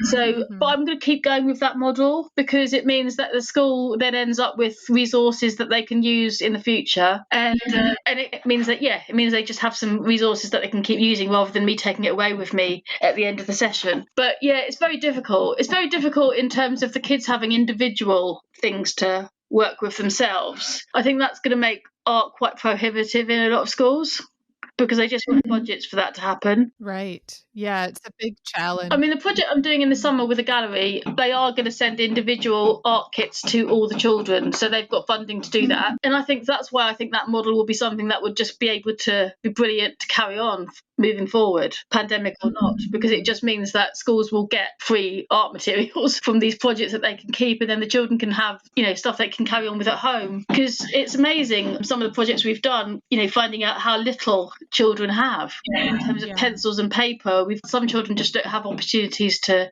So but I'm going to keep going with that model, because it means that the school then ends up with resources that they can use in the future, and it means that they just have some resources that they can keep using, rather than me taking it away with me at the end of the session. But yeah, it's very difficult in terms of the kids having individual things to work with themselves. I think that's going to make art quite prohibitive in a lot of schools. because they just want budgets for that to happen. Right. Yeah, it's a big challenge. I mean, the project I'm doing in the summer with the gallery, they are going to send individual art kits to all the children. So they've got funding to do that. And I think that's why I think that model will be something that would just be able to be brilliant to carry on moving forward, pandemic or not, because it just means that schools will get free art materials from these projects that they can keep, and then the children can have, stuff they can carry on with at home. Because it's amazing, some of the projects we've done, finding out how little children have in terms of pencils and paper. Some children just don't have opportunities to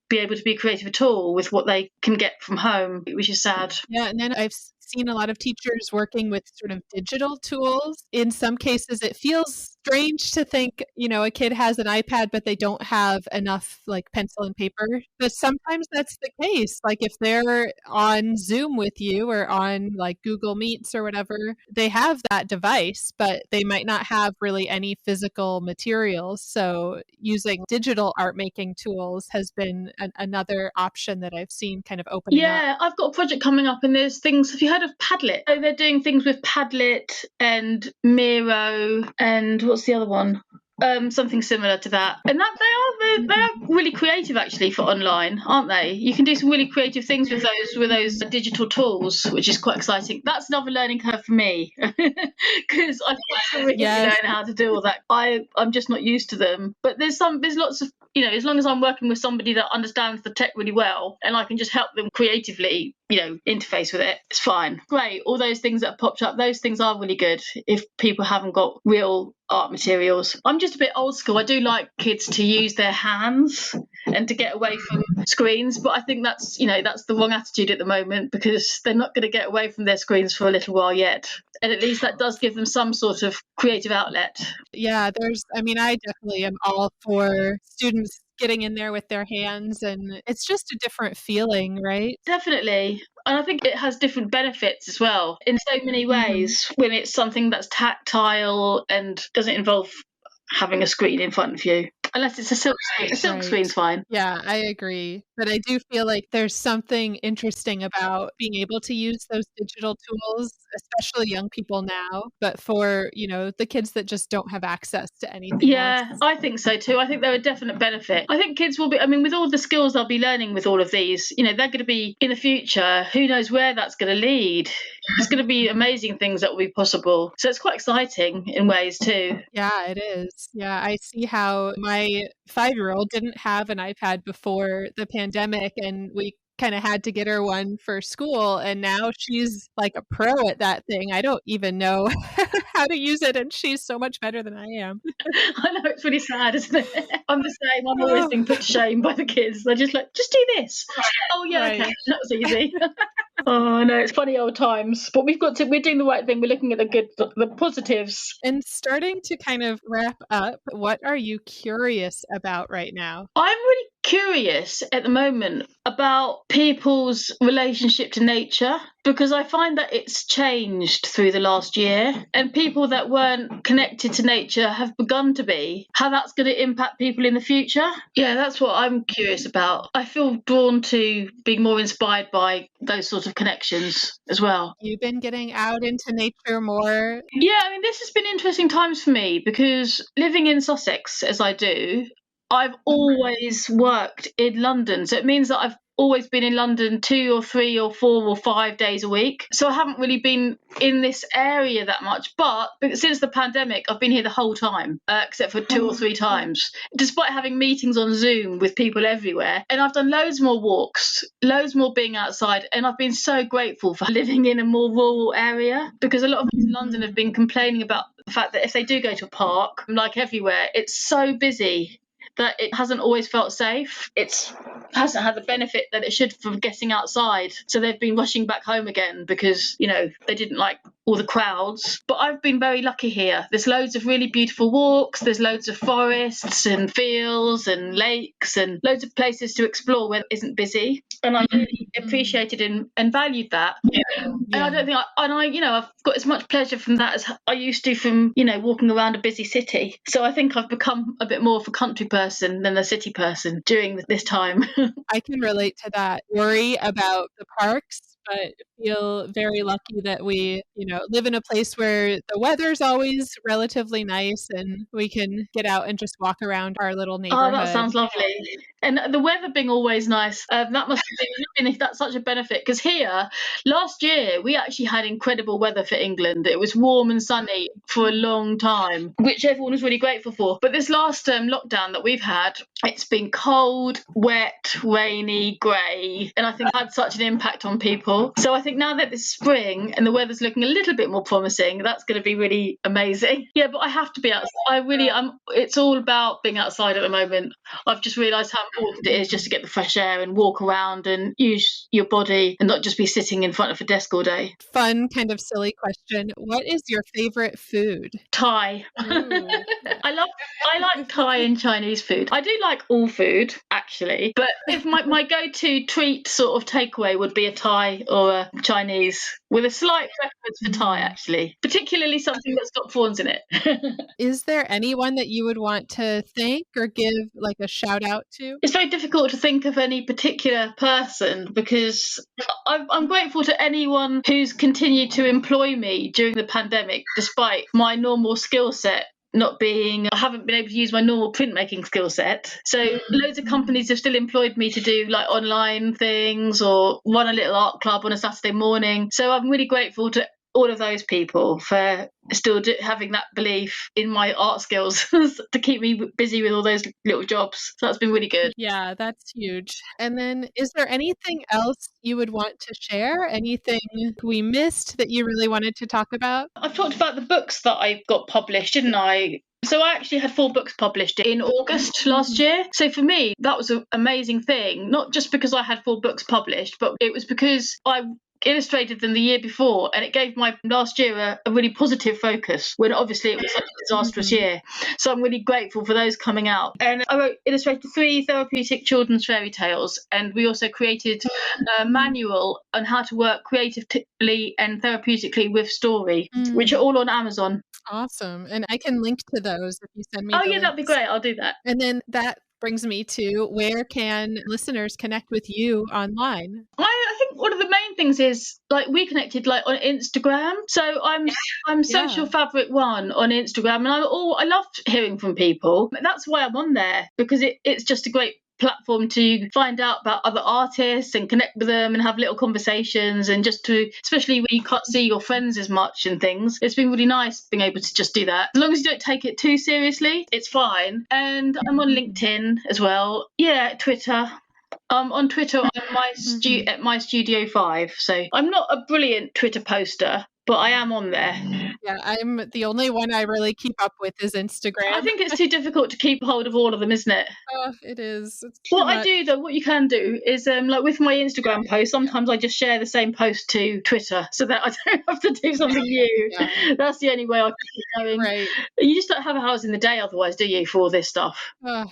be able to be creative at all with what they can get from home, which is sad. Yeah, and then I've seen a lot of teachers working with sort of digital tools. In some cases, it feels strange to think, a kid has an iPad, but they don't have enough like pencil and paper. But sometimes that's the case. Like if they're on Zoom with you or on like Google Meets or whatever, they have that device, but they might not have really any physical materials. So using digital art making tools has been another option that I've seen kind of opening up. Yeah, I've got a project coming up, and there's things. Have you heard of Padlet? So they're doing things with Padlet and Miro, and what's the other one? Something similar to that. And that they are really creative actually for online, aren't they? You can do some really creative things with those digital tools, which is quite exciting. That's another learning curve for me because I've got to really learn how to do all that. I'm just not used to them. But there's lots of, as long as I'm working with somebody that understands the tech really well and I can just help them creatively, interface with it, it's fine. Great. All those things that have popped up, those things are really good if people haven't got real art materials. I'm just a bit old school. I do like kids to use their hands and to get away from screens, but I think that's the wrong attitude at the moment because they're not going to get away from their screens for a little while yet. And at least that does give them some sort of creative outlet. Yeah, I definitely am all for students getting in there with their hands, and it's just a different feeling, right? Definitely. And I think it has different benefits as well in so many ways when it's something that's tactile and doesn't involve having a screen in front of you. Unless it's a silk screen. A silk screen's fine. Yeah, I agree. But I do feel like there's something interesting about being able to use those digital tools, especially young people now. But for, the kids that just don't have access to anything else. I think so too. I think they're a definite benefit. I think kids will be, with all the skills they'll be learning with all of these, they're going to be in the future. Who knows where that's going to lead? There's going to be amazing things that will be possible. So it's quite exciting in ways too. Yeah, it is. Yeah, I see how my 5-year-old didn't have an iPad before the pandemic, and we kind of had to get her one for school, and now she's like a pro at that thing. I don't even know how to use it, and she's so much better than I am. I know, it's really sad, isn't it? I'm the same. I'm always being put to shame by the kids. They're just like, just do this. Oh yeah, okay, that was easy. Oh no, it's funny old times, but we're doing the right thing. We're looking at the positives. And starting to kind of wrap up, what are you curious about right now? I'm really curious at the moment about people's relationship to nature, because I find that it's changed through the last year, and people that weren't connected to nature have begun to be. How that's going to impact people in the future? Yeah, that's what I'm curious about. I feel drawn to being more inspired by those sorts of connections as well. You've been getting out into nature more? Yeah, this has been interesting times for me because living in Sussex as I do, I've always worked in London. So it means that I've always been in London 2 or 3 or 4 or 5 days a week. So I haven't really been in this area that much. But since the pandemic, I've been here the whole time, except for 2 or 3 times, despite having meetings on Zoom with people everywhere. And I've done loads more walks, loads more being outside. And I've been so grateful for living in a more rural area, because a lot of people in London have been complaining about the fact that if they do go to a park, like everywhere, it's so busy that it hasn't always felt safe. It hasn't had the benefit that it should for getting outside. So they've been rushing back home again because, they didn't like all the crowds. But I've been very lucky here. There's loads of really beautiful walks. There's loads of forests and fields and lakes and loads of places to explore where it isn't busy. And I really appreciated and valued that. Yeah. And I don't think I've got as much pleasure from that as I used to from, walking around a busy city. So I think I've become a bit more of a country person than a city person during this time. I can relate to that worry about the parks but feel very lucky that we, live in a place where the weather's always relatively nice and we can get out and just walk around our little Oh, that neighborhood. sounds lovely. And the weather being always nice, that must have been, if that's such a benefit. Because here, last year, we actually had incredible weather for England. It was warm and sunny for a long time, which everyone was really grateful for. But this last lockdown that we've had, it's been cold, wet, rainy, grey, and I think had such an impact on people. So I think now that it's spring and the weather's looking a little bit more promising, that's going to be really amazing. Yeah, but I have to be outside. It's all about being outside at the moment. I've just realised how important it is just to get the fresh air and walk around and use your body and not just be sitting in front of a desk all day. Fun, kind of silly question. What is your favorite food? Thai. I like Thai and Chinese food. I do like all food, actually. But if my go-to treat sort of takeaway would be a Thai or a Chinese, with a slight preference for Thai, actually. Particularly something that's got prawns in it. Is there anyone that you would want to thank or give like a shout out to? It's very difficult to think of any particular person because I'm grateful to anyone who's continued to employ me during the pandemic, despite my normal skill set I haven't been able to use my normal printmaking skill set. So loads of companies have still employed me to do like online things or run a little art club on a Saturday morning. So I'm really grateful to all of those people for still having that belief in my art skills to keep me busy with all those little jobs. So that's been really good. Yeah, that's huge. And then is there anything else you would want to share? Anything we missed that you really wanted to talk about? I've talked about the books that I got published, didn't I? So I actually had 4 books published in August last year. So for me, that was an amazing thing, not just because I had 4 books published, but it was because I illustrated them the year before and it gave my last year a really positive focus when obviously it was such a disastrous year. So I'm really grateful for those coming out. And I illustrated 3 therapeutic children's fairy tales, and we also created a manual on how to work creatively and therapeutically with story, which are all on Amazon. Awesome. And I can link to those if you send me Oh the yeah, links. that'd be great. I'll do that. And then that brings me to where can listeners connect with you online? I think one of the main things is like we connected like on Instagram. So I'm Social Fabric 1 on Instagram, and I love hearing from people. That's why I'm on there, because it's just a great platform to find out about other artists and connect with them and have little conversations, and just to, especially when you can't see your friends as much and things, it's been really nice being able to just do that. As long as you don't take it too seriously, it's fine. And I'm on LinkedIn as well. Yeah, Twitter. On Twitter, I'm at my Studio 5. So I'm not a brilliant Twitter poster, but I am on there. Yeah, I'm the only one I really keep up with is Instagram. I think it's too difficult to keep hold of all of them, isn't it? Oh, it is. I do though, what you can do is like with my Instagram post, sometimes I just share the same post to Twitter so that I don't have to do something new. Yeah. That's the only way I can keep going. Right. You just don't have hours in the day otherwise, do you, for all this stuff?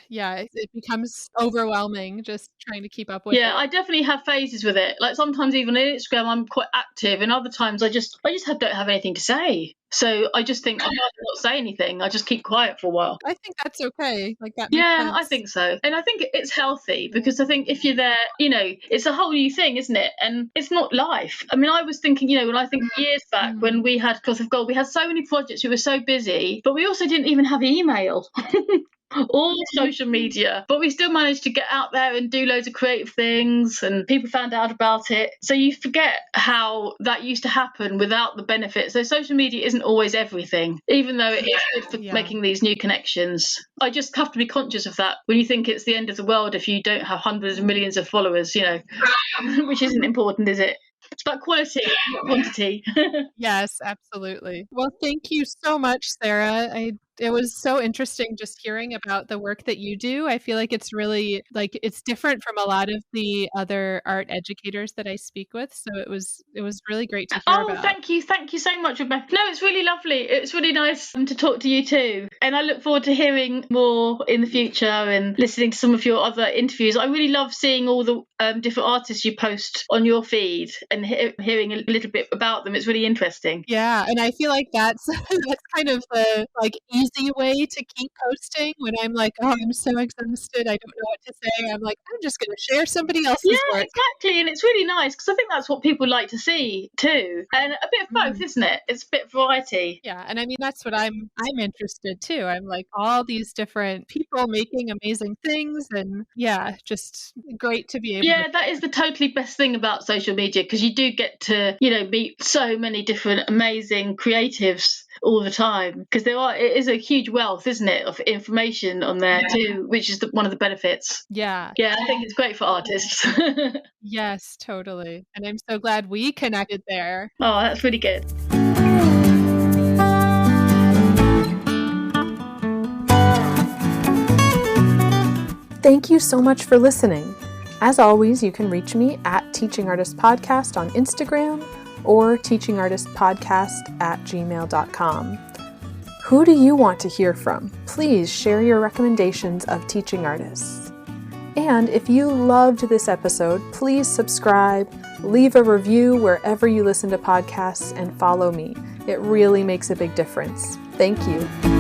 Yeah, it becomes overwhelming just trying to keep up with it. Yeah, I definitely have phases with it. Like sometimes even on Instagram I'm quite active, and other times I just don't have anything to say. So I just think I'd rather not say anything. I just keep quiet for a while. I think that's okay. Like that makes sense. I think so. And I think it's healthy, because I think if you're there, it's a whole new thing, isn't it? And it's not life. I mean, I was thinking, when I think years back when we had Cloth of Gold, we had so many projects, we were so busy, but we also didn't even have email. All social media, but we still managed to get out there and do loads of creative things, and people found out about it. So you forget how that used to happen without the benefits. So social media isn't always everything, even though it is good for making these new connections. I just have to be conscious of that when you think it's the end of the world if you don't have hundreds of millions of followers, which isn't important, is it? It's about quality, not quantity. Yes, absolutely. Well, thank you so much, Sarah. It was so interesting just hearing about the work that you do. I feel like it's really it's different from a lot of the other art educators that I speak with. So it was really great to hear about. Thank you so much, Rebecca. No, it's really lovely. It's really nice to talk to you too, and I look forward to hearing more in the future and listening to some of your other interviews. I really love seeing all the different artists you post on your feed and hearing a little bit about them. It's really interesting. Yeah, and I feel like that's kind of the easy way to keep posting when I'm like, oh, I'm so exhausted, I don't know what to say. I'm like, I'm just going to share somebody else's Yeah, work. exactly. And it's really nice because I think that's what people like to see too. And a bit of both, isn't it? It's a bit of variety. Yeah, and I mean that's what I'm interested too. I'm like all these different people making amazing things, and yeah, just great to be able to. Yeah, that is the totally best thing about social media because you do get to, meet so many different amazing creatives all the time because it is a huge wealth, isn't it, of information on there too, which is one of the benefits. Yeah. Yeah, I think it's great for artists. Yes, totally. And I'm so glad we connected there. Oh, that's really good. Thank you so much for listening. As always, you can reach me at Teaching Artist Podcast on Instagram or teachingartistpodcast@gmail.com. Who do you want to hear from? Please share your recommendations of teaching artists. And if you loved this episode, please subscribe, leave a review wherever you listen to podcasts, and follow me. It really makes a big difference. Thank you.